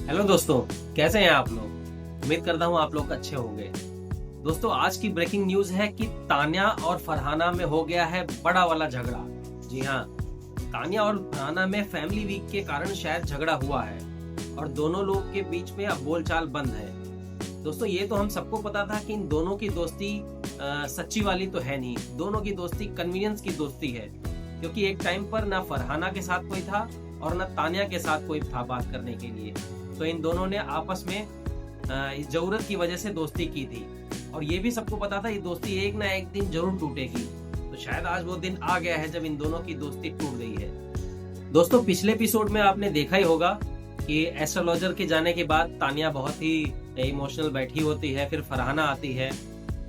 Hello दोस्तों, कैसे हैं आप लोग। उम्मीद करता हूँ आप लोग अच्छे होंगे। दोस्तों, आज की ब्रेकिंग न्यूज है कि तान्या और फरहाना में हो गया है बड़ा वाला झगड़ा। जी हाँ, तान्या और फरहाना में फैमिली वीक के कारण शायद झगड़ा हुआ है और दोनों लोग के बीच में अब बोलचाल बंद है। दोस्तों, ये तो हम सबको पता था कि इन दोनों की दोस्ती सच्ची वाली तो है नहीं। दोनों की दोस्ती कन्वीनियंस की दोस्ती है, क्योंकि एक टाइम पर ना फरहाना के साथ कोई था और ना तान्या के साथ कोई था बात करने के लिए। तो इन दोनों ने आपस में इस जरूरत की वजह से दोस्ती की थी और ये भी सबको पता था ये दोस्ती एक ना एक दिन जरूर टूटेगी। तो शायद आज वो दिन आ गया है जब इन दोनों की दोस्ती टूट गई है। दोस्तों, पिछले एपिसोड में आपने देखा ही होगा कि एस्ट्रोलॉजर के जाने के बाद तान्या बहुत ही इमोशनल बैठी होती है, फिर फरहाना आती है,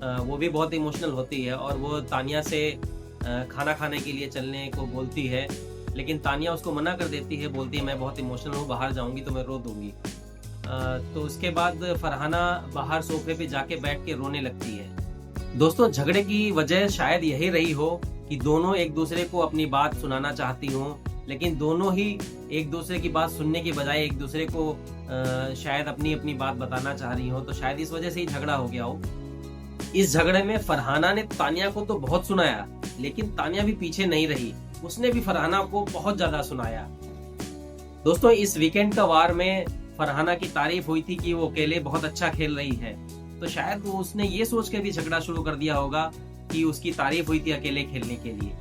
वो भी बहुत इमोशनल होती है और वो तान्या से खाना खाने के लिए चलने को बोलती है, लेकिन तान्या उसको मना कर देती है, बोलती है मैं बहुत इमोशनल हूँ, बाहर जाऊंगी तो मैं रो दूंगी। तो उसके बाद फरहाना बाहर सोफे पे जाके बैठ के रोने लगती है। दोस्तों, झगड़े की वजह शायद यही रही हो कि दोनों एक दूसरे को अपनी बात सुनाना चाहती हों, लेकिन दोनों ही एक दूसरे की बात सुनने की बजाय एक दूसरे को शायद अपनी अपनी बात बताना चाह रही हो। तो शायद इस वजह से ही झगड़ा हो गया हो। इस झगड़े में फरहाना ने तान्या को तो बहुत सुनाया, लेकिन तान्या भी पीछे नहीं रही, उसने भी फरहाना को बहुत ज्यादा सुनाया। दोस्तों, इस वीकेंड का वार में फरहाना की तारीफ हुई थी कि वो अकेले बहुत अच्छा खेल रही है, तो शायद वो उसने ये सोच के भी झगड़ा शुरू कर दिया होगा कि उसकी तारीफ हुई थी अकेले खेलने के लिए।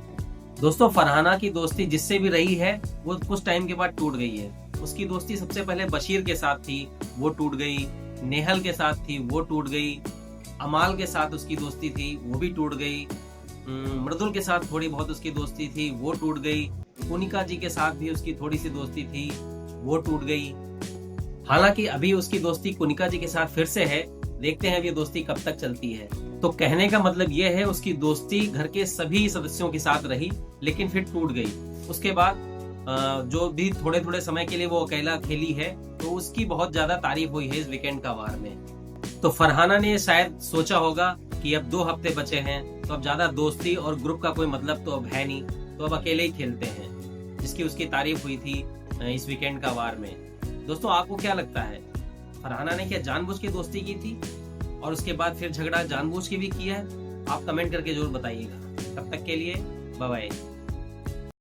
दोस्तों, फरहाना की दोस्ती जिससे भी रही है वो कुछ टाइम के बाद टूट गई है। उसकी दोस्ती सबसे पहले बशीर के साथ थी, वो टूट गई। नेहल के साथ थी, वो टूट गई। अमाल के साथ उसकी दोस्ती थी, वो भी टूट गई। मृदुल के साथ थोड़ी बहुत उसकी दोस्ती थी, वो टूट गई। कुनिका जी के साथ भी उसकी थोड़ी सी दोस्ती थी, वो टूट गई। हालांकि अभी उसकी दोस्ती कुनिका जी के साथ फिर से है, देखते हैं ये दोस्ती कब तक चलती है। तो कहने का मतलब ये है, उसकी दोस्ती घर के सभी सदस्यों के साथ रही, लेकिन फिर टूट गई। उसके बाद जो भी थोड़े थोड़े समय के लिए वो अकेला खेली है, तो उसकी बहुत ज्यादा तारीफ हुई है इस वीकेंड का वार में। तो फरहाना ने शायद सोचा होगा कि अब 2 हफ्ते बचे हैं, तो अब ज्यादा दोस्ती और ग्रुप का कोई मतलब तो अब है नहीं, तो अब अकेले ही खेलते हैं, जिसकी उसकी तारीफ हुई थी इस वीकेंड का वार में। दोस्तों, आपको क्या लगता है, फरहाना ने क्या जानबूझ के दोस्ती की थी और उसके बाद फिर झगड़ा जानबूझ के भी किया है? आप कमेंट करके जरूर बताइएगा। तब तक के लिए बाय बाय।